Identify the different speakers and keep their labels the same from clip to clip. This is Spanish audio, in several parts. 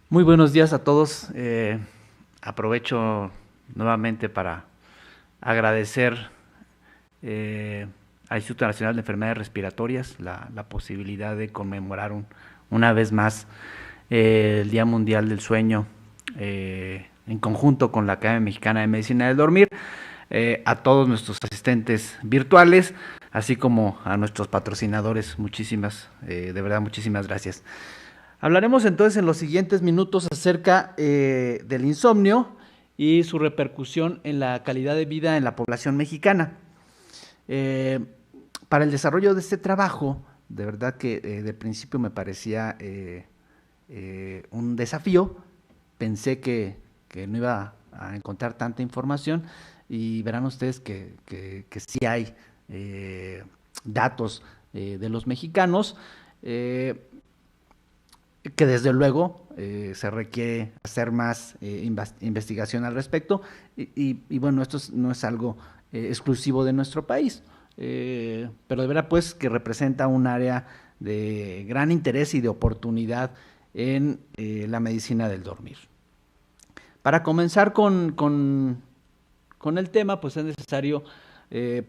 Speaker 1: Muy buenos días a todos. Aprovecho nuevamente para agradecer al Instituto Nacional de Enfermedades Respiratorias la posibilidad de conmemorar una vez más el Día Mundial del Sueño en conjunto con la Academia Mexicana de Medicina del Dormir, a todos nuestros asistentes virtuales, así como a nuestros patrocinadores. De verdad, muchísimas gracias. Hablaremos entonces en los siguientes minutos acerca del insomnio y su repercusión en la calidad de vida en la población mexicana. Eh, para el desarrollo de este trabajo, de verdad que de principio me parecía un desafío. Pensé que no iba a encontrar tanta información y verán ustedes que sí hay datos de los mexicanos. Que desde luego se requiere hacer más investigación al respecto bueno, no es algo exclusivo de nuestro país, pero de verdad pues que representa un área de gran interés y de oportunidad en la medicina del dormir. Para comenzar con el tema, pues es necesario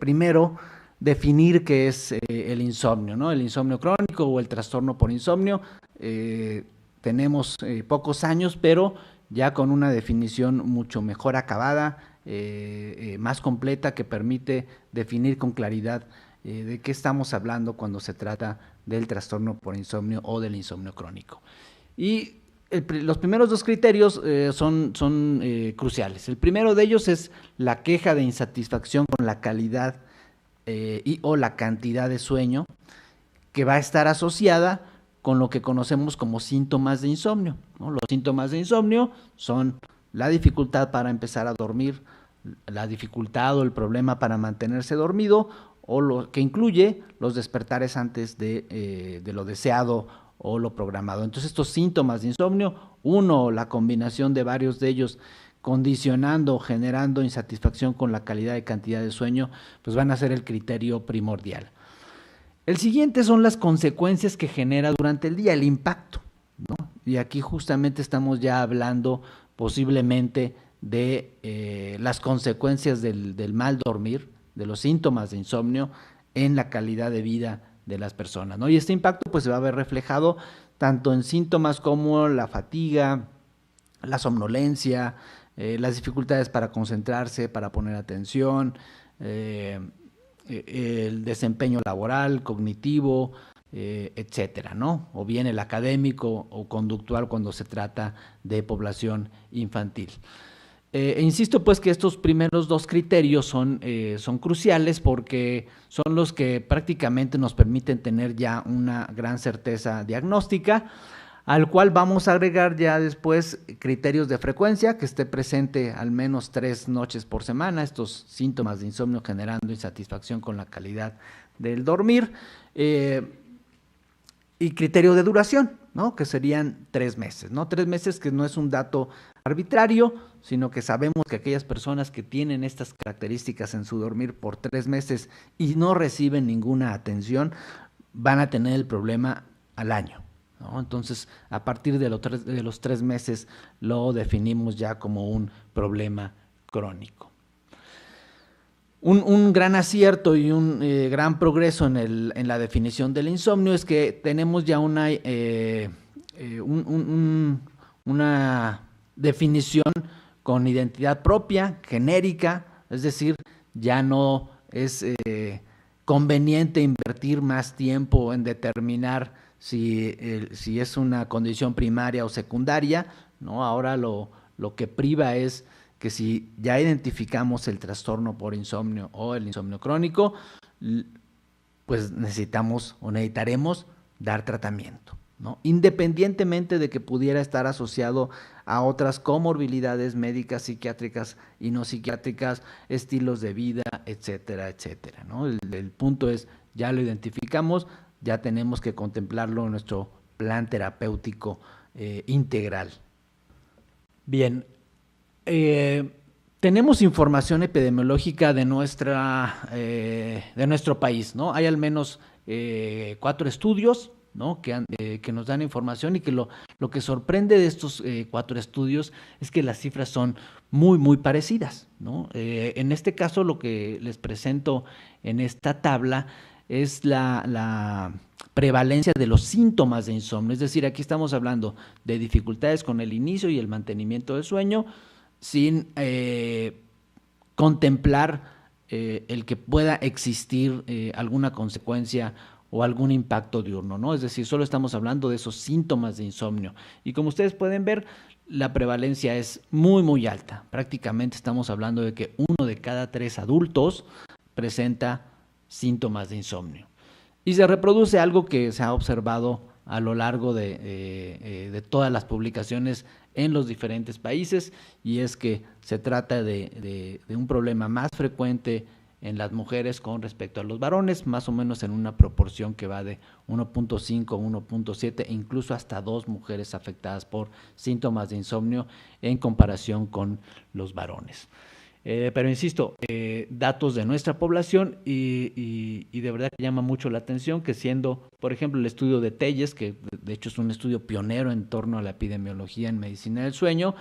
Speaker 1: primero definir qué es el insomnio, ¿no? El insomnio crónico o el trastorno por insomnio. Tenemos pocos años, pero ya con una definición mucho mejor acabada, más completa, que permite definir con claridad de qué estamos hablando cuando se trata del trastorno por insomnio o del insomnio crónico. Y los primeros dos criterios son cruciales. El primero de ellos es la queja de insatisfacción con la calidad y o la cantidad de sueño, que va a estar asociada con lo que conocemos como síntomas de insomnio, ¿no? Los síntomas de insomnio son la dificultad para empezar a dormir, la dificultad o el problema para mantenerse dormido, o lo que incluye los despertares antes de lo deseado o lo programado. Entonces estos síntomas de insomnio, uno, la combinación de varios de ellos, condicionando, generando insatisfacción con la calidad y cantidad de sueño, pues van a ser el criterio primordial. El siguiente son las consecuencias que genera durante el día, el impacto, ¿no? Y aquí justamente estamos ya hablando posiblemente de las consecuencias del mal dormir, de los síntomas de insomnio en la calidad de vida de las personas, ¿no? Y este impacto pues se va a ver reflejado tanto en síntomas como la fatiga, la somnolencia, las dificultades para concentrarse, para poner atención, el desempeño laboral, cognitivo, etcétera, ¿no? O bien el académico o conductual cuando se trata de población infantil. Insisto pues que estos primeros dos criterios son cruciales porque son los que prácticamente nos permiten tener ya una gran certeza diagnóstica, al cual vamos a agregar ya después criterios de frecuencia, que esté presente al menos 3 noches por semana, estos síntomas de insomnio generando insatisfacción con la calidad del dormir, y criterio de duración, ¿no? Que serían 3 meses, ¿no? 3 meses, que no es un dato arbitrario, sino que sabemos que aquellas personas que tienen estas características en su dormir por 3 meses y no reciben ninguna atención, van a tener el problema al año, ¿no? Entonces, a partir de los 3 meses lo definimos ya como un problema crónico. Un gran acierto y un gran progreso en la definición del insomnio es que tenemos ya una definición con identidad propia, genérica, es decir, ya no es conveniente invertir más tiempo en determinar si es una condición primaria o secundaria, ¿no? Ahora lo que priva es que si ya identificamos el trastorno por insomnio o el insomnio crónico, pues necesitamos o necesitaremos dar tratamiento, ¿no? Independientemente de que pudiera estar asociado a otras comorbilidades médicas, psiquiátricas y no psiquiátricas, estilos de vida, etcétera, etcétera, ¿no? El punto es, ya lo identificamos, ya tenemos que contemplarlo en nuestro plan terapéutico integral. Bien, tenemos información epidemiológica de nuestro país, ¿no? Hay al menos 4 estudios ¿no? Que nos dan información y que lo que sorprende de estos 4 estudios es que las cifras son muy, muy parecidas, ¿no? En este caso, lo que les presento en esta tabla es la prevalencia de los síntomas de insomnio. Es decir, aquí estamos hablando de dificultades con el inicio y el mantenimiento del sueño sin contemplar el que pueda existir alguna consecuencia o algún impacto diurno, ¿no? Es decir, solo estamos hablando de esos síntomas de insomnio. Y como ustedes pueden ver, la prevalencia es muy, muy alta. Prácticamente estamos hablando de que 1 de cada 3 adultos presenta síntomas de insomnio. Y se reproduce algo que se ha observado a lo largo de todas las publicaciones en los diferentes países, y es que se trata de un problema más frecuente en las mujeres con respecto a los varones, más o menos en una proporción que va de 1.5, 1.7, incluso hasta 2 mujeres afectadas por síntomas de insomnio en comparación con los varones. Pero insisto, datos de nuestra población y de verdad que llama mucho la atención que siendo, por ejemplo, el estudio de Telles, que de hecho es un estudio pionero en torno a la epidemiología en medicina del sueño,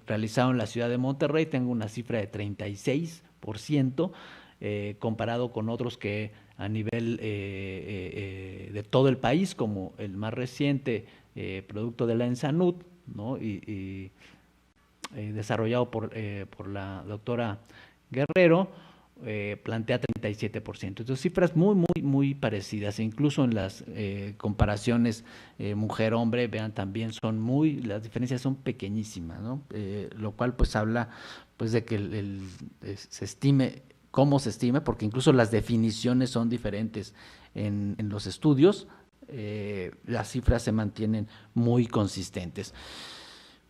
Speaker 1: realizado en la ciudad de Monterrey, tengo una cifra de 36%, comparado con otros que a nivel de todo el país, como el más reciente, producto de la ENSANUD, ¿no? Desarrollado por la doctora Guerrero, plantea 37%. Entonces, cifras muy, muy, muy parecidas. Incluso en las comparaciones mujer-hombre, vean, también las diferencias son pequeñísimas, ¿no? Lo cual pues habla pues de que se estime, cómo se estime, porque incluso las definiciones son diferentes en los estudios, las cifras se mantienen muy consistentes.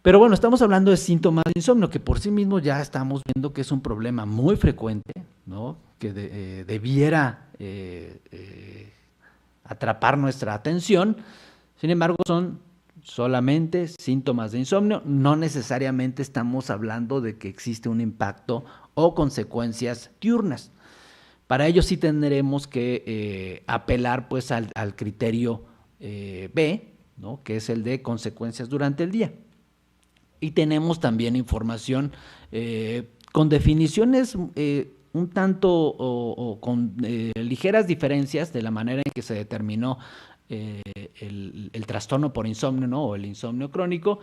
Speaker 1: Pero bueno, estamos hablando de síntomas de insomnio, que por sí mismo ya estamos viendo que es un problema muy frecuente, ¿no? Que debiera atrapar nuestra atención. Sin embargo, son solamente síntomas de insomnio. No necesariamente estamos hablando de que existe un impacto o consecuencias diurnas. Para ello sí tendremos que apelar pues al criterio B, ¿no? Que es el de consecuencias durante el día. Y tenemos también información con definiciones un tanto o con ligeras diferencias de la manera en que se determinó el trastorno por insomnio, ¿no? O el insomnio crónico,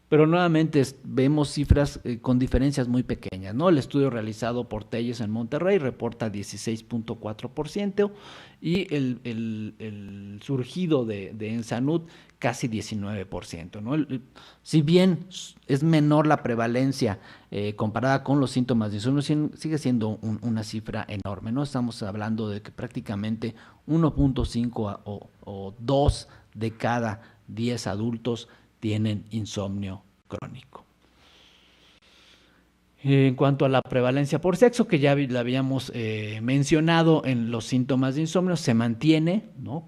Speaker 1: pero nuevamente vemos cifras con diferencias muy pequeñas, ¿no? El estudio realizado por Telles en Monterrey reporta 16.4% y el surgido de ENSANUD casi 19%, ¿no? Si bien es menor la prevalencia comparada con los síntomas de insomnio, sigue siendo una cifra enorme, ¿no? Estamos hablando de que prácticamente 1.5 o 2 de cada 10 adultos tienen insomnio crónico. En cuanto a la prevalencia por sexo, que ya la habíamos mencionado en los síntomas de insomnio, se mantiene, ¿no?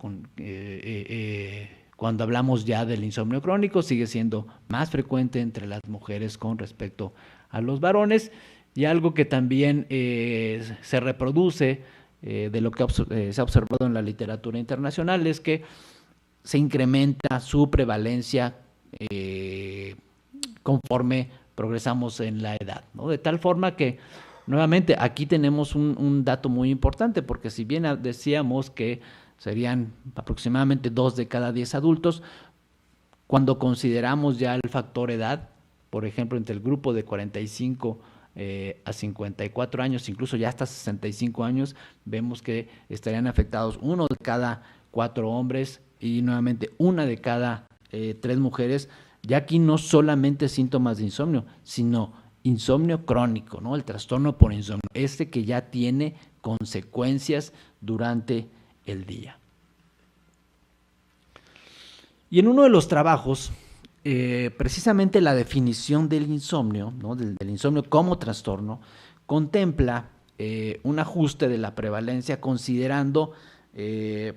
Speaker 1: Cuando hablamos ya del insomnio crónico, sigue siendo más frecuente entre las mujeres con respecto a los varones, y algo que también se reproduce de lo que se ha observado en la literatura internacional es que se incrementa su prevalencia conforme progresamos en la edad, ¿no? De tal forma que, nuevamente, aquí tenemos un dato muy importante, porque si bien decíamos que serían aproximadamente 2 de cada 10 adultos, cuando consideramos ya el factor edad, por ejemplo, entre el grupo de 45 a 54 años, incluso ya hasta 65 años, vemos que estarían afectados 1 de cada 4 hombres y nuevamente 1 de cada 3 mujeres. Ya aquí no solamente síntomas de insomnio, sino insomnio crónico, ¿no? El trastorno por insomnio, que ya tiene consecuencias durante el día. Y en uno de los trabajos, precisamente la definición del insomnio, ¿no? del insomnio como trastorno, contempla un ajuste de la prevalencia considerando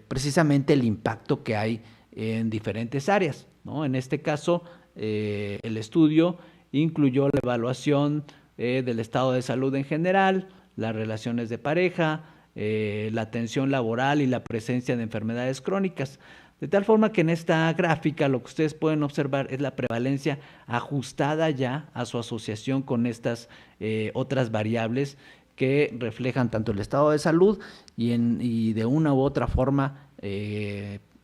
Speaker 1: precisamente el impacto que hay en diferentes áreas, ¿no? En este caso, el estudio incluyó la evaluación del estado de salud en general, las relaciones de pareja, la atención laboral y la presencia de enfermedades crónicas. De tal forma que en esta gráfica lo que ustedes pueden observar es la prevalencia ajustada ya a su asociación con estas otras variables que reflejan tanto el estado de salud y de una u otra forma,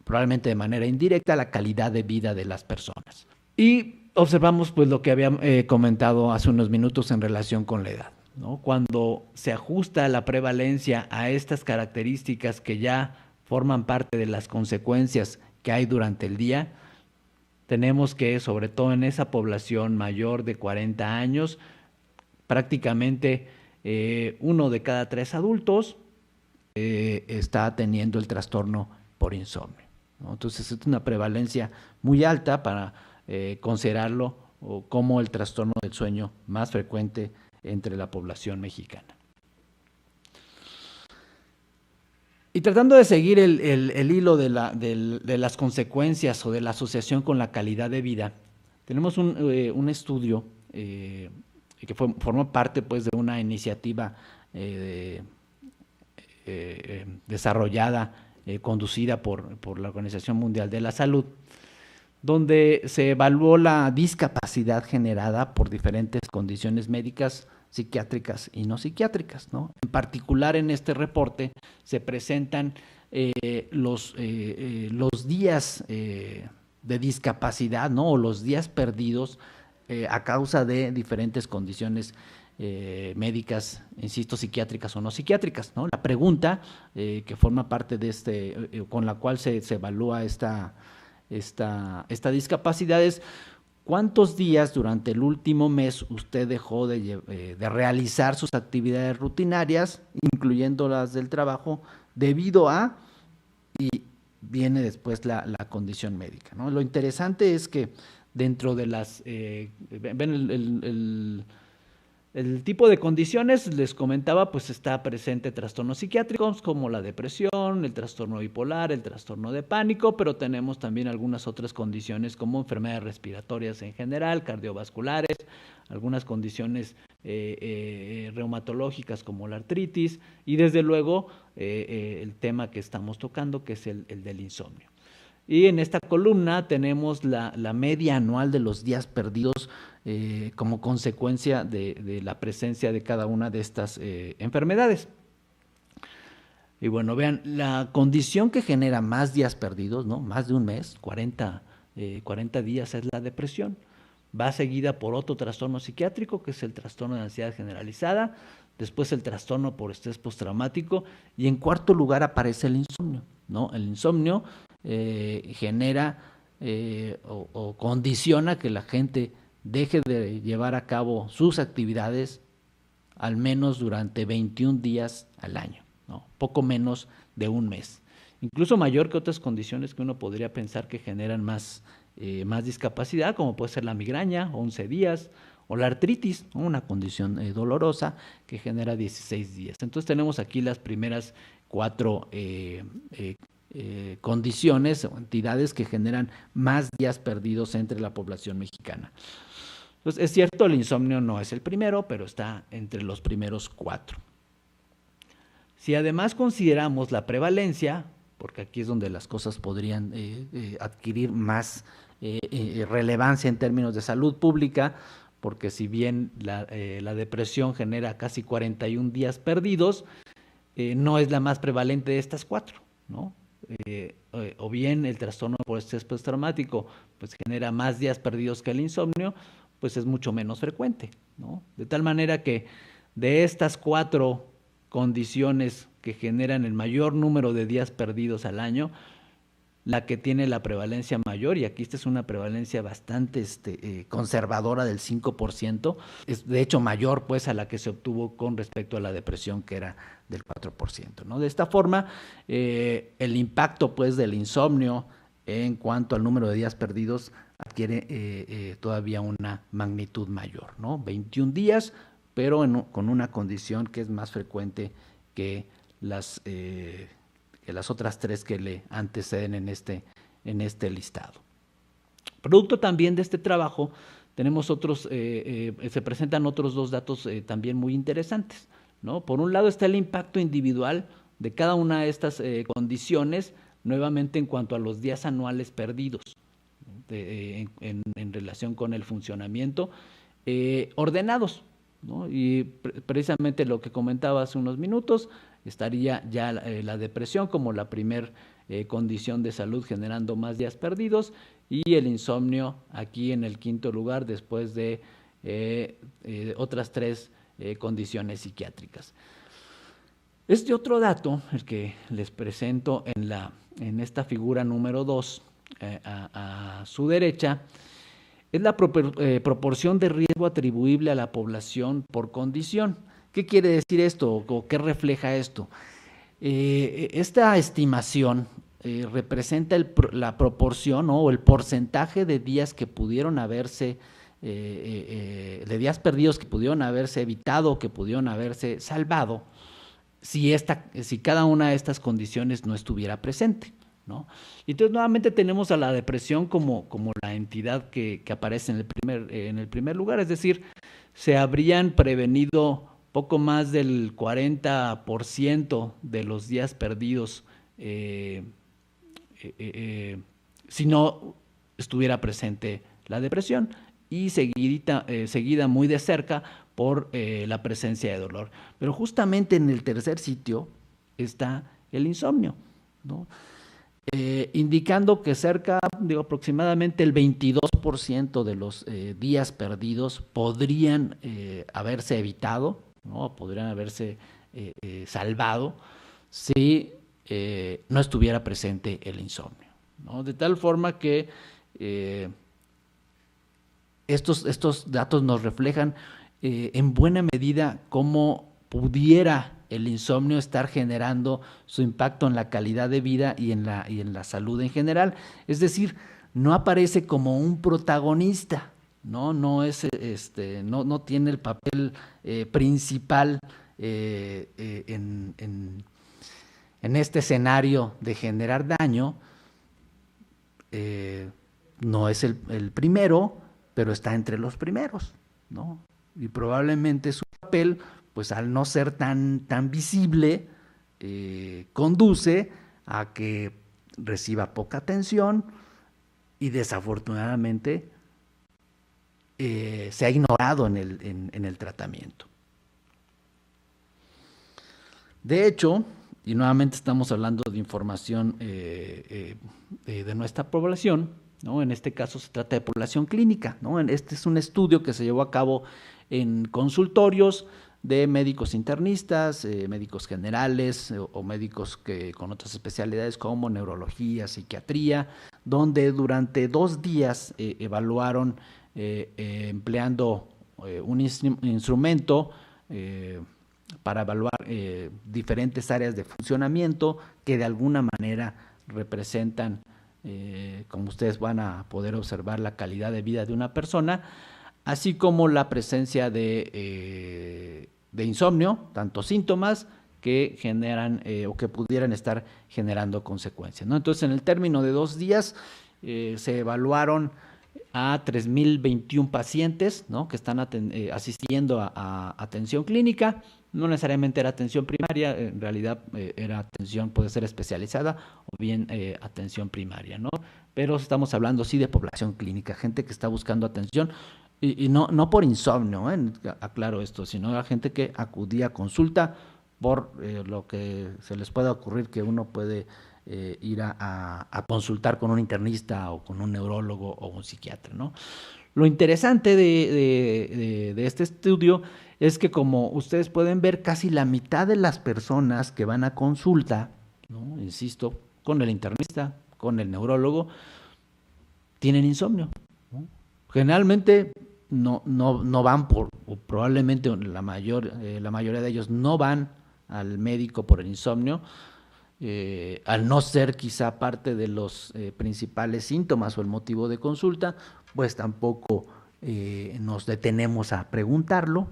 Speaker 1: probablemente de manera indirecta, la calidad de vida de las personas. Y observamos pues lo que había comentado hace unos minutos en relación con la edad, ¿no? Cuando se ajusta la prevalencia a estas características que ya forman parte de las consecuencias que hay durante el día, tenemos que, sobre todo en esa población mayor de 40 años, prácticamente 1 de cada 3 adultos está teniendo el trastorno por insomnio, ¿no? Entonces es una prevalencia muy alta para considerarlo como el trastorno del sueño más frecuente entre la población mexicana. Y tratando de seguir el hilo de las consecuencias o de la asociación con la calidad de vida, tenemos un estudio que formó parte pues, de una iniciativa desarrollada, conducida por la Organización Mundial de la Salud, donde se evaluó la discapacidad generada por diferentes condiciones médicas, psiquiátricas y no psiquiátricas, ¿no? En particular, en este reporte se presentan los días de discapacidad, ¿no? O los días perdidos a causa de diferentes condiciones médicas, insisto, psiquiátricas o no psiquiátricas, ¿no? La pregunta que forma parte de con la cual se evalúa esta discapacidad es: ¿cuántos días durante el último mes usted dejó de realizar sus actividades rutinarias, incluyendo las del trabajo, debido a, y viene después la condición médica, ¿no? Lo interesante es que dentro de ven el tipo de condiciones, les comentaba, pues está presente trastornos psiquiátricos como la depresión, el trastorno bipolar, el trastorno de pánico, pero tenemos también algunas otras condiciones como enfermedades respiratorias en general, cardiovasculares, algunas condiciones reumatológicas como la artritis y desde luego el tema que estamos tocando, que es el del insomnio. Y en esta columna tenemos la media anual de los días perdidos como consecuencia de la presencia de cada una de estas enfermedades. Y bueno, vean, la condición que genera más días perdidos, ¿no? Más de un mes, 40 días, es la depresión. Va seguida por otro trastorno psiquiátrico, que es el trastorno de ansiedad generalizada, después el trastorno por estrés postraumático, y en cuarto lugar aparece el insomnio, ¿no? El insomnio genera o condiciona que la gente deje de llevar a cabo sus actividades al menos durante 21 días al año, ¿no? Poco menos de un mes. Incluso mayor que otras condiciones que uno podría pensar que generan más discapacidad, como puede ser la migraña, 11 días, o la artritis, ¿no? Una condición dolorosa que genera 16 días. Entonces tenemos aquí las primeras 4 condiciones o entidades que generan más días perdidos entre la población mexicana. Entonces, es cierto, el insomnio no es el primero, pero está entre los primeros 4. Si además consideramos la prevalencia, porque aquí es donde las cosas podrían adquirir más relevancia en términos de salud pública, porque si bien la depresión genera casi 41 días perdidos, no es la más prevalente de estas 4, ¿no? O bien el trastorno por estrés postraumático pues genera más días perdidos que el insomnio, pues es mucho menos frecuente, ¿no? De tal manera que de estas 4 condiciones que generan el mayor número de días perdidos al año, la que tiene la prevalencia mayor, y aquí esta es una prevalencia bastante conservadora del 5%, es de hecho mayor pues a la que se obtuvo con respecto a la depresión, que era del 4%, ¿no? De esta forma, el impacto pues del insomnio en cuanto al número de días perdidos adquiere todavía una magnitud mayor, ¿no? 21 días, pero con una condición que es más frecuente que las otras 3 que le anteceden en este listado. Producto también de este trabajo, tenemos se presentan otros 2 datos también muy interesantes, ¿no? Por un lado está el impacto individual de cada una de estas condiciones nuevamente en cuanto a los días anuales perdidos en relación con el funcionamiento, ordenados, ¿no? Y precisamente lo que comentaba hace unos minutos, estaría ya la depresión como la primer condición de salud generando más días perdidos, y el insomnio aquí en el quinto lugar después de otras tres condiciones psiquiátricas. Este otro dato, el que les presento en esta figura número 2, a su derecha, es la proporción de riesgo atribuible a la población por condición. ¿Qué quiere decir esto o qué refleja esto? Esta estimación representa la proporción, ¿no?, o el porcentaje de días que pudieron haberse, de días perdidos que pudieron haberse evitado, que pudieron haberse salvado, si cada una de estas condiciones no estuviera presente, ¿no? Y entonces nuevamente tenemos a la depresión como la entidad que aparece en el primer lugar, es decir, se habrían prevenido poco más del 40% de los días perdidos si no estuviera presente la depresión, y seguida muy de cerca por la presencia de dolor. Pero justamente en el tercer sitio está el insomnio, ¿no? Indicando que aproximadamente el 22% de los días perdidos podrían haberse evitado, ¿no? Podrían haberse salvado si no estuviera presente el insomnio, ¿no? De tal forma que estos datos nos reflejan en buena medida cómo pudiera el insomnio estar generando su impacto en la calidad de vida y en la salud en general. Es decir, no aparece como un protagonista, no es no tiene el papel principal en este escenario de generar daño. No es el primero, pero está entre los primeros, ¿no? Y probablemente su papel, pues al no ser tan visible, conduce a que reciba poca atención y desafortunadamente se ha ignorado en el tratamiento. De hecho, y nuevamente estamos hablando de información de nuestra población, ¿no? En este caso se trata de población clínica, ¿no? Este es un estudio que se llevó a cabo en consultorios de médicos internistas, médicos generales o médicos con otras especialidades como neurología, psiquiatría, donde durante 2 días evaluaron empleando un instrumento para evaluar diferentes áreas de funcionamiento que de alguna manera representan, como ustedes van a poder observar, la calidad de vida de una persona, así como la presencia de insomnio, tanto síntomas que generan o que pudieran estar generando consecuencias, ¿no? Entonces, en el término de 2 días se evaluaron a 3,021 pacientes, ¿no?, que están asistiendo a atención clínica. No necesariamente era atención primaria, en realidad era atención, puede ser especializada o bien atención primaria, ¿no? Pero estamos hablando sí de población clínica, gente que está buscando atención y no por insomnio, aclaro esto, sino la gente que acudía a consulta por lo que se les pueda ocurrir que uno puede ir a consultar con un internista o con un neurólogo o un psiquiatra, ¿no? Lo interesante de este estudio es que, como ustedes pueden ver, casi la mitad de las personas que van a consulta, ¿no?, insisto, con el internista, con el neurólogo, tienen insomnio, ¿no? Generalmente no van o probablemente la mayoría de ellos no van al médico por el insomnio, al no ser quizá parte de los principales síntomas o el motivo de consulta, pues tampoco nos detenemos a preguntarlo,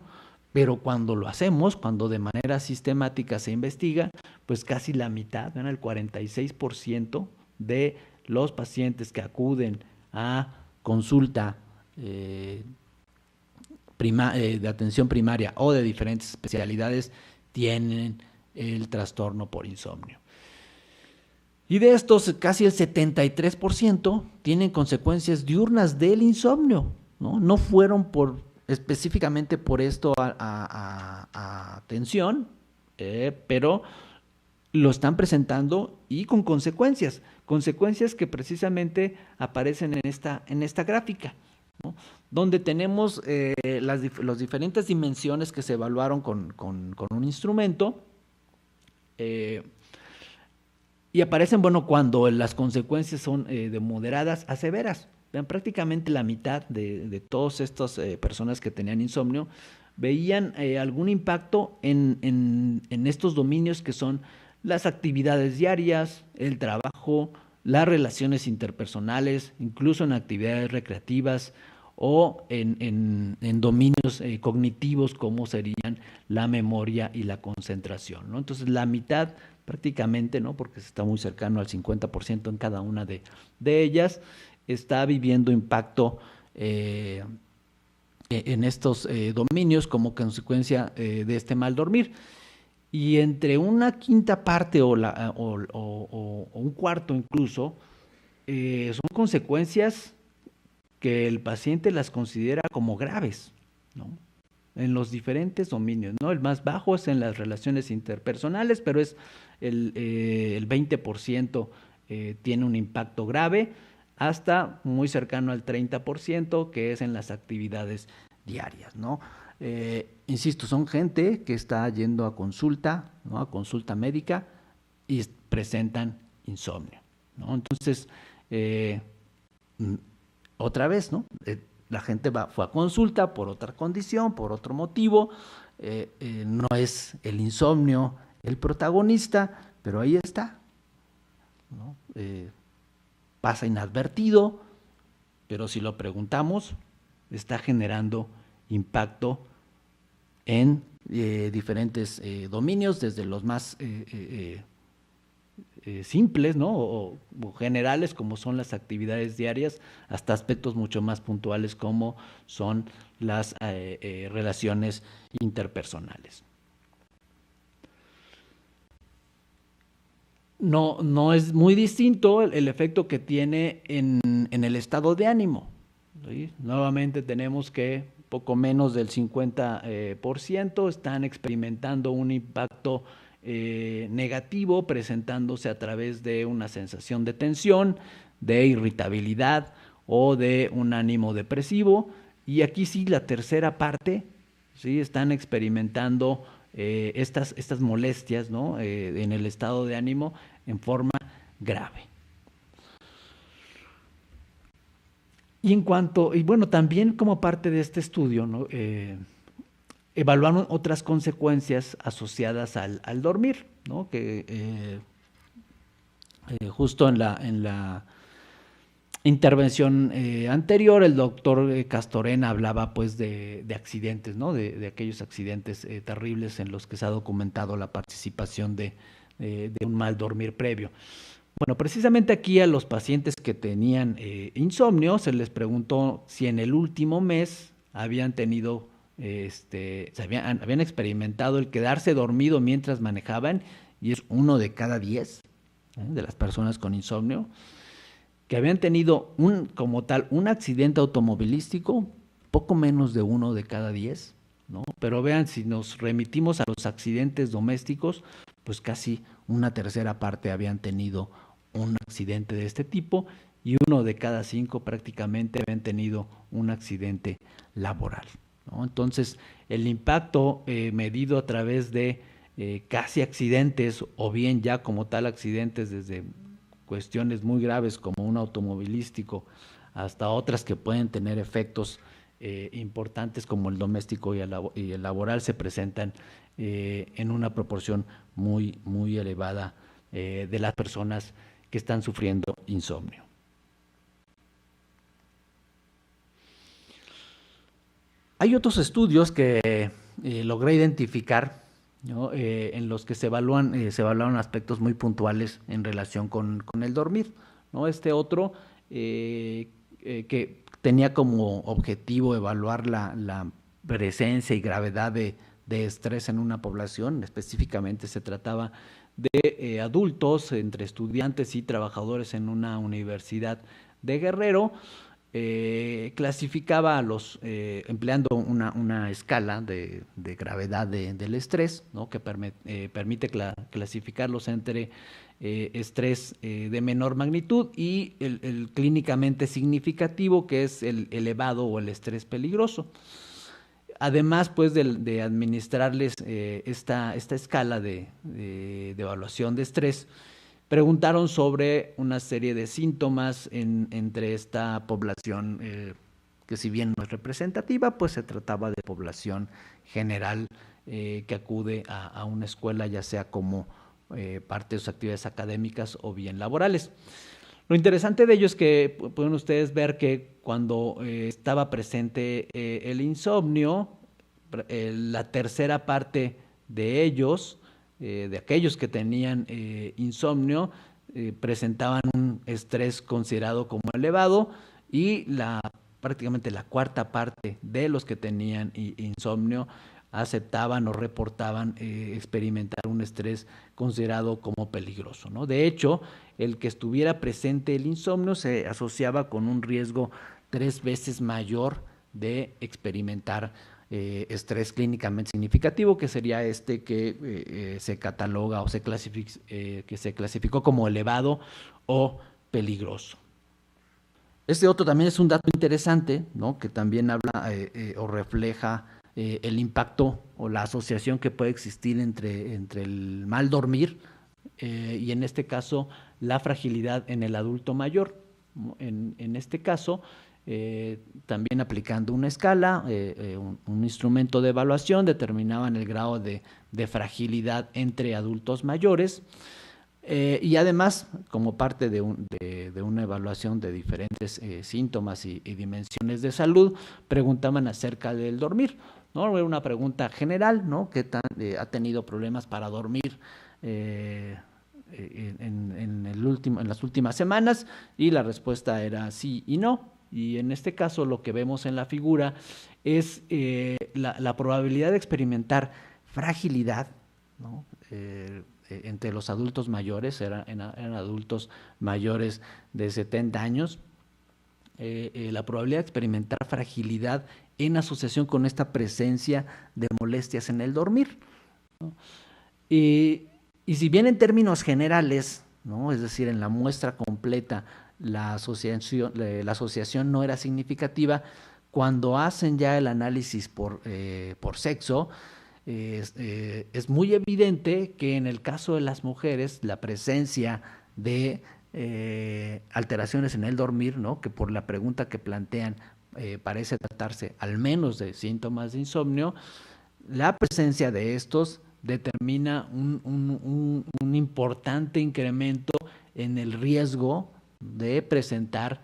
Speaker 1: pero cuando lo hacemos, cuando de manera sistemática se investiga, pues casi la mitad, el 46% de los pacientes que acuden a consulta de atención primaria o de diferentes especialidades tienen el trastorno por insomnio. Y de estos, casi el 73% tienen consecuencias diurnas del insomnio, ¿no? No fueron específicamente por esto a atención, pero lo están presentando y con consecuencias que precisamente aparecen en esta gráfica, ¿no? Donde tenemos las diferentes dimensiones que se evaluaron con un instrumento. Y aparecen, bueno, cuando las consecuencias son de moderadas a severas. Vean, prácticamente la mitad de todas estas personas que tenían insomnio veían algún impacto en estos dominios que son las actividades diarias, el trabajo, las relaciones interpersonales, incluso en actividades recreativas o en dominios cognitivos como serían la memoria y la concentración, ¿no? Entonces la mitad prácticamente, ¿no? Porque está muy cercano al 50% en cada una de ellas, está viviendo impacto en estos dominios como consecuencia de este mal dormir. Y entre una quinta parte o un cuarto incluso, son consecuencias que el paciente las considera como graves, ¿no? En los diferentes dominios, ¿no? El más bajo es en las relaciones interpersonales, pero es el 20% tiene un impacto grave, hasta muy cercano al 30%, que es en las actividades diarias, ¿no? Insisto, son gente que está yendo a consulta, ¿no? A consulta médica y presentan insomnio, ¿no? Entonces, otra vez, ¿no? La gente fue a consulta por otra condición, por otro motivo, no es el insomnio el protagonista, pero ahí está, ¿no? Pasa inadvertido, pero si lo preguntamos, está generando impacto en diferentes dominios, desde los más simples, ¿no? O generales, como son las actividades diarias, hasta aspectos mucho más puntuales como son las relaciones interpersonales. No es muy distinto el efecto que tiene en el estado de ánimo, ¿sí? Nuevamente tenemos que poco menos del 50% están experimentando un impacto negativo, presentándose a través de una sensación de tensión, de irritabilidad o de un ánimo depresivo. Y aquí sí, la tercera parte, ¿sí? Están experimentando estas molestias, ¿no? En el estado de ánimo en forma grave. Y bueno, también como parte de este estudio, ¿no? Evaluaron otras consecuencias asociadas al dormir, ¿no? Que justo en la intervención anterior, el doctor Castorena hablaba pues de accidentes, ¿no? De aquellos accidentes terribles en los que se ha documentado la participación de un mal dormir previo. Bueno, precisamente aquí a los pacientes que tenían insomnio se les preguntó si en el último mes habían tenido, habían experimentado el quedarse dormido mientras manejaban, y es 1 de cada 10 de las personas con insomnio, que habían tenido como tal un accidente automovilístico, poco menos de 1 de cada 10, ¿no? Pero vean, si nos remitimos a los accidentes domésticos, pues casi una tercera parte habían tenido un accidente de este tipo, y 1 de cada 5 prácticamente habían tenido un accidente laboral, ¿no? Entonces, el impacto medido a través de casi accidentes, o bien ya como tal accidentes, desde cuestiones muy graves como un automovilístico hasta otras que pueden tener efectos importantes como el doméstico y el laboral, se presentan en una proporción muy elevada de las personas que están sufriendo insomnio. Hay otros estudios que logré identificar, ¿no? En los que se evaluaron aspectos muy puntuales en relación con el dormir, ¿no? Este otro que tenía como objetivo evaluar la presencia y gravedad de estrés en una población. Específicamente se trataba de adultos, entre estudiantes y trabajadores en una universidad de Guerrero. Clasificaba a los, empleando una escala de gravedad del estrés, ¿no? Que permite clasificarlos entre estrés de menor magnitud y el clínicamente significativo, que es el elevado o el estrés peligroso. Además, pues, de administrarles esta escala de evaluación de estrés, preguntaron sobre una serie de síntomas entre esta población, que si bien no es representativa, pues se trataba de población general que acude a una escuela, ya sea como parte de sus actividades académicas o bien laborales. Lo interesante de ello es que pueden ustedes ver que cuando estaba presente el insomnio, la tercera parte de ellos, de aquellos que tenían insomnio, presentaban un estrés considerado como elevado, y prácticamente la cuarta parte de los que tenían insomnio aceptaban o reportaban experimentar un estrés considerado como peligroso, ¿no? De hecho, el que estuviera presente el insomnio se asociaba con un riesgo 3 veces mayor de experimentar estrés clínicamente significativo, que sería este que se cataloga o que se clasificó como elevado o peligroso. Este otro también es un dato interesante, ¿no? Que también habla o refleja el impacto o la asociación que puede existir entre el mal dormir y en este caso la fragilidad en el adulto mayor. En este caso, también aplicando una escala, un instrumento de evaluación, determinaban el grado de fragilidad entre adultos mayores. Y además, como parte de una evaluación de diferentes síntomas y dimensiones de salud, preguntaban acerca del dormir, ¿no? Era una pregunta general, ¿no? ¿Qué ha tenido problemas para dormir en las últimas semanas? Y la respuesta era sí y no. Y en este caso lo que vemos en la figura es la probabilidad de experimentar fragilidad, ¿no? Entre los adultos mayores, eran adultos mayores de 70 años, la probabilidad de experimentar fragilidad en asociación con esta presencia de molestias en el dormir, ¿no? Y si bien en términos generales, ¿no? Es decir, en la muestra completa, la asociación no era significativa, cuando hacen ya el análisis por sexo, es muy evidente que en el caso de las mujeres la presencia de alteraciones en el dormir, ¿no? Que por la pregunta que plantean parece tratarse al menos de síntomas de insomnio, la presencia de estos determina un importante incremento en el riesgo de presentar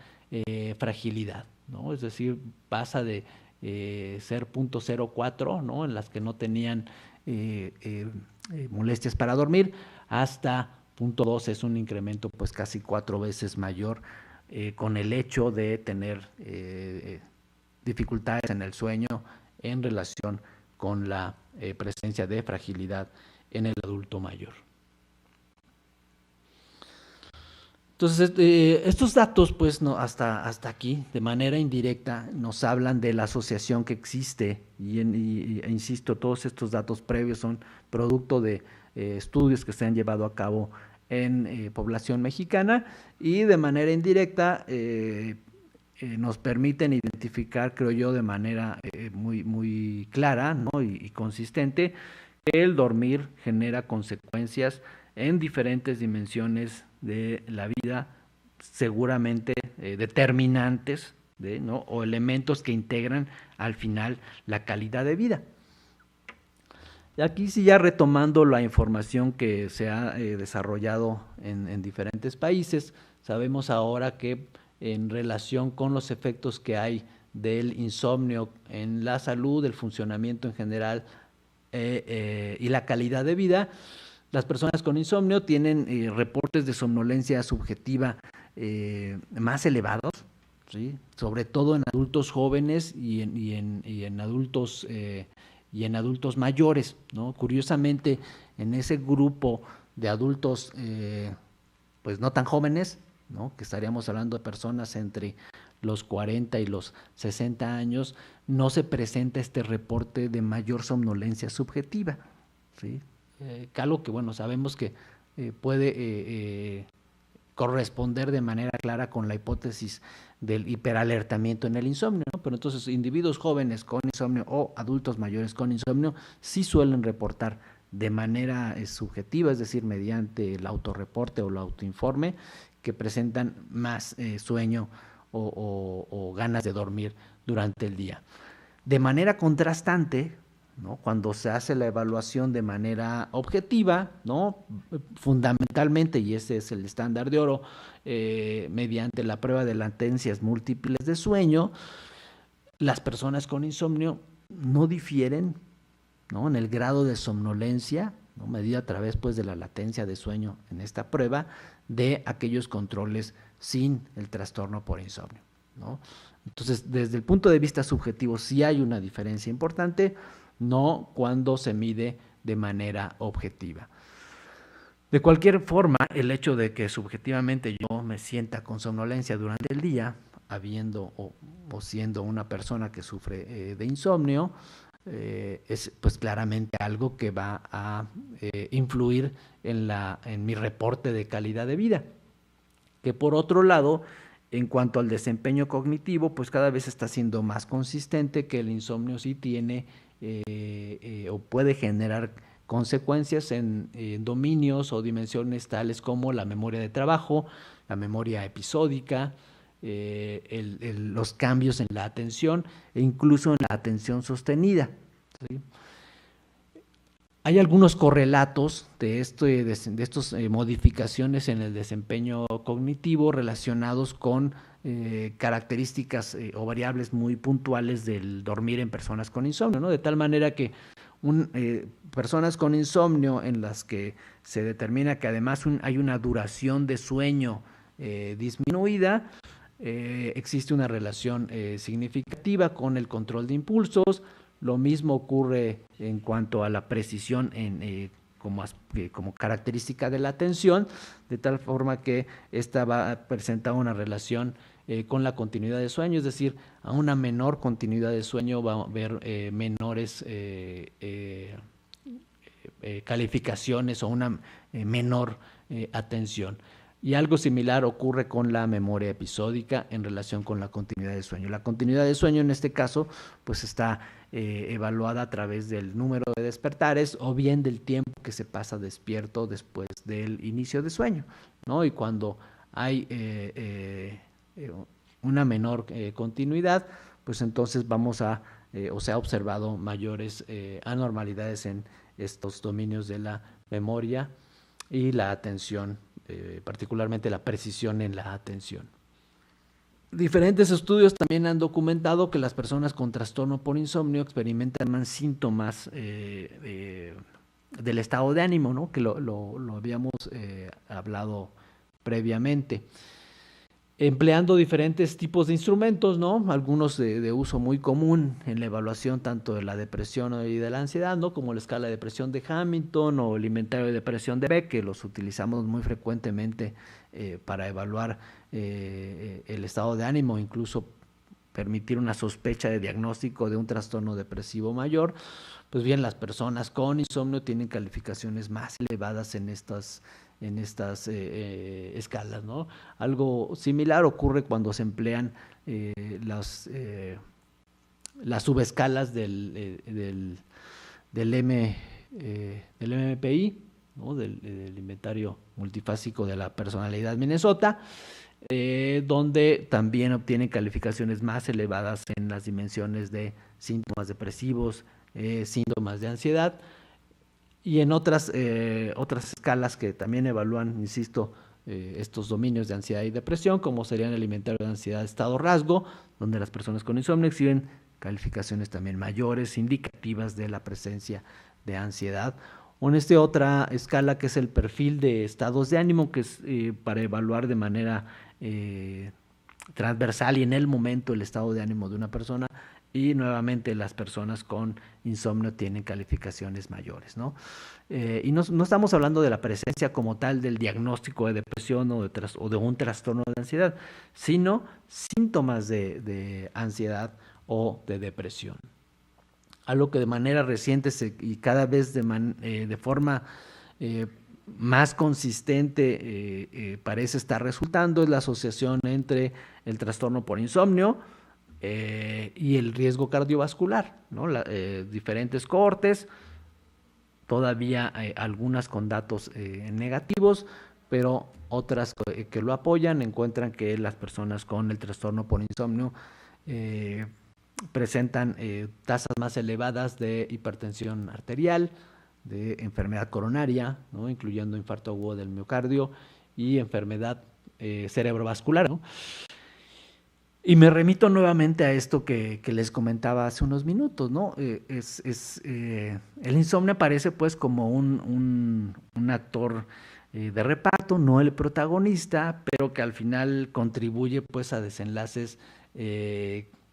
Speaker 1: fragilidad, ¿no? Es decir, pasa de ser 0.04, ¿no? En las que no tenían molestias para dormir, hasta 0.2, es un incremento pues casi 4 veces mayor, con el hecho de tener dificultades en el sueño en relación con la presencia de fragilidad en el adulto mayor. Entonces, estos datos, pues, no, hasta aquí, de manera indirecta, nos hablan de la asociación que existe, e insisto, todos estos datos previos son producto de estudios que se han llevado a cabo en población mexicana, y de manera indirecta nos permiten identificar, creo yo, de manera muy clara, ¿no? y consistente, que el dormir genera consecuencias en diferentes dimensiones de la vida, seguramente determinantes, ¿no? O elementos que integran al final la calidad de vida. Y aquí sí, ya retomando la información que se ha desarrollado en diferentes países, sabemos ahora que en relación con los efectos que hay del insomnio en la salud, el funcionamiento en general y la calidad de vida, las personas con insomnio tienen reportes de somnolencia subjetiva más elevados, ¿sí? Sobre todo en adultos jóvenes y en adultos mayores, ¿no? Curiosamente, en ese grupo de adultos pues no tan jóvenes, ¿no? Que estaríamos hablando de personas entre los 40 y los 60 años, no se presenta este reporte de mayor somnolencia subjetiva, ¿sí? Algo que, bueno, sabemos que puede corresponder de manera clara con la hipótesis del hiperalertamiento en el insomnio, ¿no? Pero entonces individuos jóvenes con insomnio o adultos mayores con insomnio sí suelen reportar de manera subjetiva, es decir, mediante el autorreporte o el autoinforme, que presentan más sueño o ganas de dormir durante el día. De manera contrastante, ¿no? Cuando se hace la evaluación de manera objetiva, ¿no? Fundamentalmente, y ese es el estándar de oro, mediante la prueba de latencias múltiples de sueño, las personas con insomnio no difieren, ¿no? En el grado de somnolencia, ¿no? Medida a través pues, de la latencia de sueño en esta prueba, de aquellos controles sin el trastorno por insomnio, ¿no? Entonces, desde el punto de vista subjetivo, sí hay una diferencia importante, no cuando se mide de manera objetiva. De cualquier forma, el hecho de que subjetivamente yo me sienta con somnolencia durante el día, habiendo o siendo una persona que sufre de insomnio, es pues claramente algo que va a influir en mi reporte de calidad de vida. Que por otro lado, en cuanto al desempeño cognitivo, pues cada vez está siendo más consistente que el insomnio sí tiene o puede generar consecuencias en dominios o dimensiones tales como la memoria de trabajo, la memoria episódica, los cambios en la atención e incluso en la atención sostenida, ¿sí? Hay algunos correlatos de estas modificaciones en el desempeño cognitivo relacionados con características o variables muy puntuales del dormir en personas con insomnio, ¿no? De tal manera que personas con insomnio en las que se determina que además hay una duración de sueño disminuida, existe una relación significativa con el control de impulsos. Lo mismo ocurre en cuanto a la precisión como característica de la atención, de tal forma que esta va a presentar una relación con la continuidad de sueño, es decir, a una menor continuidad de sueño va a haber menores calificaciones o una menor atención. Y algo similar ocurre con la memoria episódica en relación con la continuidad de sueño. La continuidad de sueño en este caso pues está evaluada a través del número de despertares o bien del tiempo que se pasa despierto después del inicio de sueño, ¿no? Y cuando hay una menor continuidad, pues entonces se ha observado mayores anormalidades en estos dominios de la memoria y la atención, particularmente la precisión en la atención. Diferentes estudios también han documentado que las personas con trastorno por insomnio experimentan más síntomas del estado de ánimo, ¿no? Que lo habíamos hablado previamente. Empleando diferentes tipos de instrumentos, ¿no? Algunos de uso muy común en la evaluación tanto de la depresión y de la ansiedad, ¿no? Como la escala de depresión de Hamilton o el inventario de depresión de Beck, que los utilizamos muy frecuentemente para evaluar el estado de ánimo, incluso permitir una sospecha de diagnóstico de un trastorno depresivo mayor. Pues bien, las personas con insomnio tienen calificaciones más elevadas en estas escalas, ¿no? Algo similar ocurre cuando se emplean las subescalas del MMPI, ¿no? Del inventario multifásico de la personalidad Minnesota, donde también obtienen calificaciones más elevadas en las dimensiones de síntomas depresivos, síntomas de ansiedad, y en otras escalas que también evalúan, insisto, estos dominios de ansiedad y depresión, como serían el inventario de ansiedad estado rasgo, donde las personas con insomnio exhiben calificaciones también mayores, indicativas de la presencia de ansiedad. O en otra escala que es el perfil de estados de ánimo, que es para evaluar de manera transversal y en el momento el estado de ánimo de una persona, y nuevamente las personas con insomnio tienen calificaciones mayores, ¿no? Y no estamos hablando de la presencia como tal del diagnóstico de depresión o de un trastorno de ansiedad, sino síntomas de ansiedad o de depresión. Algo que de manera reciente y cada vez de forma eh, más consistente parece estar resultando es la asociación entre el trastorno por insomnio y el riesgo cardiovascular, ¿no? Diferentes cohortes, todavía algunas con datos negativos, pero otras que lo apoyan encuentran que las personas con el trastorno por insomnio eh, presentan tasas más elevadas de hipertensión arterial, de enfermedad coronaria, ¿no? Incluyendo infarto agudo del miocardio y enfermedad cerebrovascular, ¿no? Y me remito nuevamente a esto que les comentaba hace unos minutos, ¿no? El insomnio aparece pues como un actor de reparto, no el protagonista, pero que al final contribuye pues a desenlaces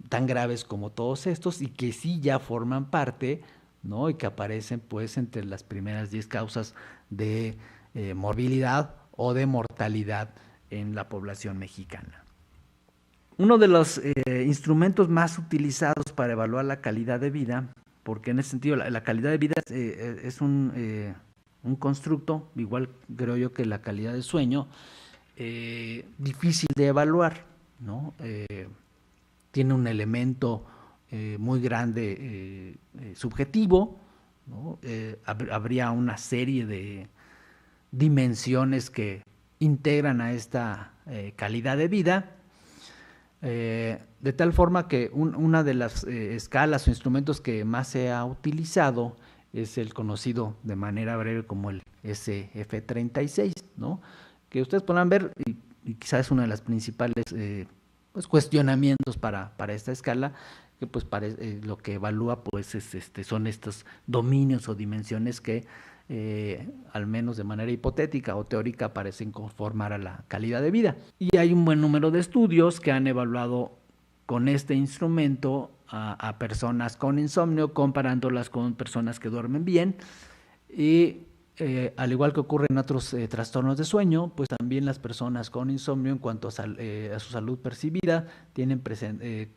Speaker 1: tan graves como todos estos y que sí ya forman parte, ¿no? Y que aparecen pues entre las primeras 10 causas de morbilidad o de mortalidad en la población mexicana. Uno de los instrumentos más utilizados para evaluar la calidad de vida, porque en ese sentido la calidad de vida es un constructo, igual creo yo que la calidad de sueño, difícil de evaluar, ¿no? Tiene un elemento muy grande subjetivo, ¿no? Habría una serie de dimensiones que integran a esta calidad de vida. De tal forma que una de las escalas o instrumentos que más se ha utilizado es el conocido de manera breve como el SF36, ¿no? Que ustedes podrán ver, y quizás es una de las principales pues, cuestionamientos para esta escala, que pues lo que evalúa pues son estos dominios o dimensiones que al menos de manera hipotética o teórica parecen conformar a la calidad de vida. Y hay un buen número de estudios que han evaluado con este instrumento a personas con insomnio, comparándolas con personas que duermen bien. Y al igual que ocurre en otros trastornos de sueño, pues también las personas con insomnio en cuanto a su salud percibida tienen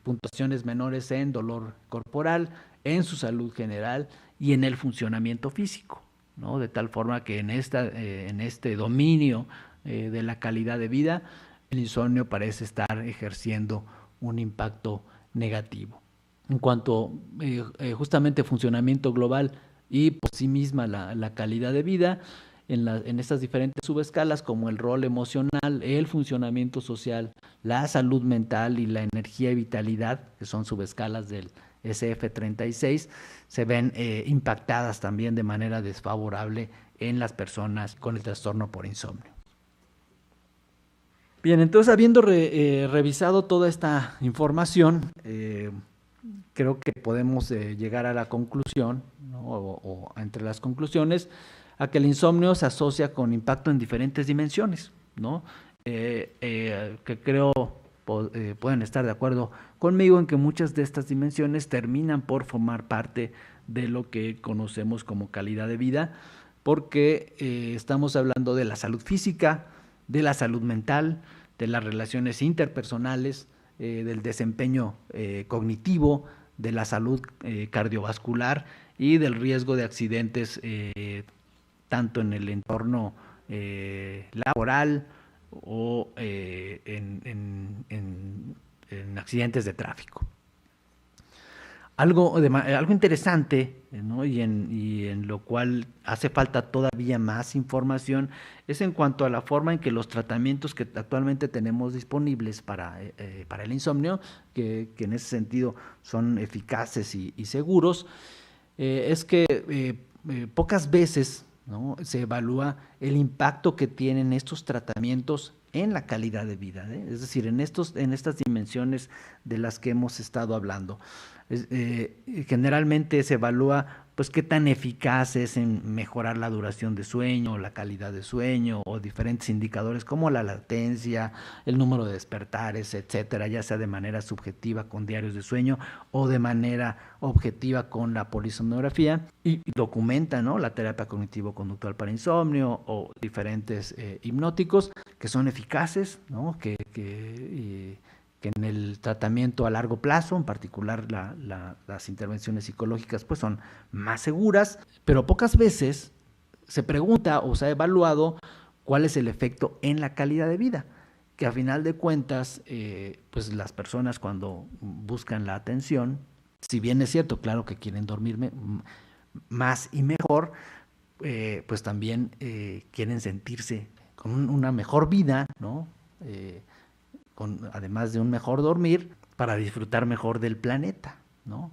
Speaker 1: puntuaciones menores en dolor corporal, en su salud general y en el funcionamiento físico, ¿no? De tal forma que en este dominio de la calidad de vida, el insomnio parece estar ejerciendo un impacto negativo. En cuanto justamente funcionamiento global y por sí misma la calidad de vida, en estas diferentes subescalas como el rol emocional, el funcionamiento social, la salud mental y la energía y vitalidad, que son subescalas del SF36, se ven impactadas también de manera desfavorable en las personas con el trastorno por insomnio. Bien, entonces habiendo revisado toda esta información, creo que podemos llegar a la conclusión, ¿no? o entre las conclusiones, a que el insomnio se asocia con impacto en diferentes dimensiones, ¿no? Que creo pueden estar de acuerdo conmigo en que muchas de estas dimensiones terminan por formar parte de lo que conocemos como calidad de vida, porque estamos hablando de la salud física, de la salud mental, de las relaciones interpersonales, del desempeño cognitivo, de la salud cardiovascular y del riesgo de accidentes tanto en el entorno laboral o en accidentes de tráfico. Algo interesante, ¿no? y en lo cual hace falta todavía más información es en cuanto a la forma en que los tratamientos que actualmente tenemos disponibles para el insomnio, que en ese sentido son eficaces y seguros, es que pocas veces, ¿no? se evalúa el impacto que tienen estos tratamientos en la calidad de vida, es decir, en estas dimensiones de las que hemos estado hablando. Generalmente se evalúa pues qué tan eficaz es en mejorar la duración de sueño, la calidad de sueño o diferentes indicadores como la latencia, el número de despertares, etcétera, ya sea de manera subjetiva con diarios de sueño o de manera objetiva con la polisomnografía, y documenta, ¿no?, la terapia cognitivo-conductual para insomnio o diferentes hipnóticos que son eficaces, ¿no?, que en el tratamiento a largo plazo, en particular las intervenciones psicológicas, pues son más seguras, pero pocas veces se pregunta o se ha evaluado cuál es el efecto en la calidad de vida, que a final de cuentas, pues las personas cuando buscan la atención, si bien es cierto, claro que quieren dormirme más y mejor, pues también quieren sentirse con una mejor vida, ¿no? Además de un mejor dormir, para disfrutar mejor del planeta, ¿no?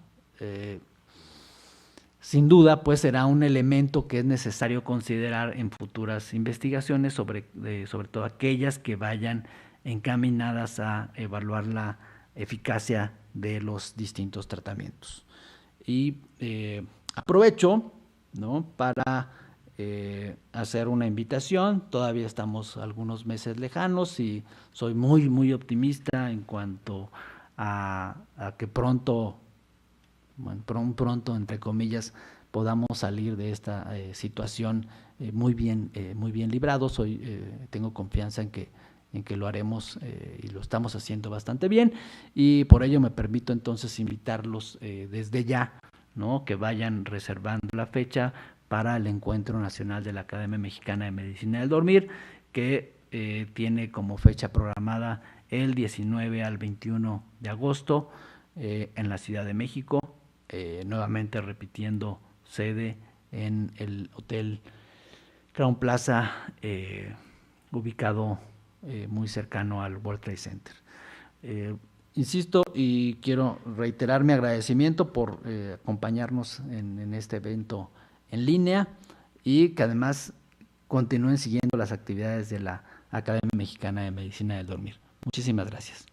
Speaker 1: Sin duda, pues será un elemento que es necesario considerar en futuras investigaciones, sobre todo aquellas que vayan encaminadas a evaluar la eficacia de los distintos tratamientos. Y aprovecho, ¿no?, para hacer una invitación. Todavía estamos algunos meses lejanos y soy muy, muy optimista en cuanto a que pronto, bueno, pronto, entre comillas, podamos salir de esta situación muy bien librados. Tengo confianza en que lo haremos y lo estamos haciendo bastante bien, y por ello me permito entonces invitarlos desde ya, ¿no?, que vayan reservando la fecha para el Encuentro Nacional de la Academia Mexicana de Medicina del Dormir, que tiene como fecha programada el 19 al 21 de agosto en la Ciudad de México, nuevamente repitiendo sede en el Hotel Crown Plaza, ubicado muy cercano al World Trade Center. Insisto y quiero reiterar mi agradecimiento por acompañarnos en este evento en línea, y que además continúen siguiendo las actividades de la Academia Mexicana de Medicina del Dormir. Muchísimas gracias.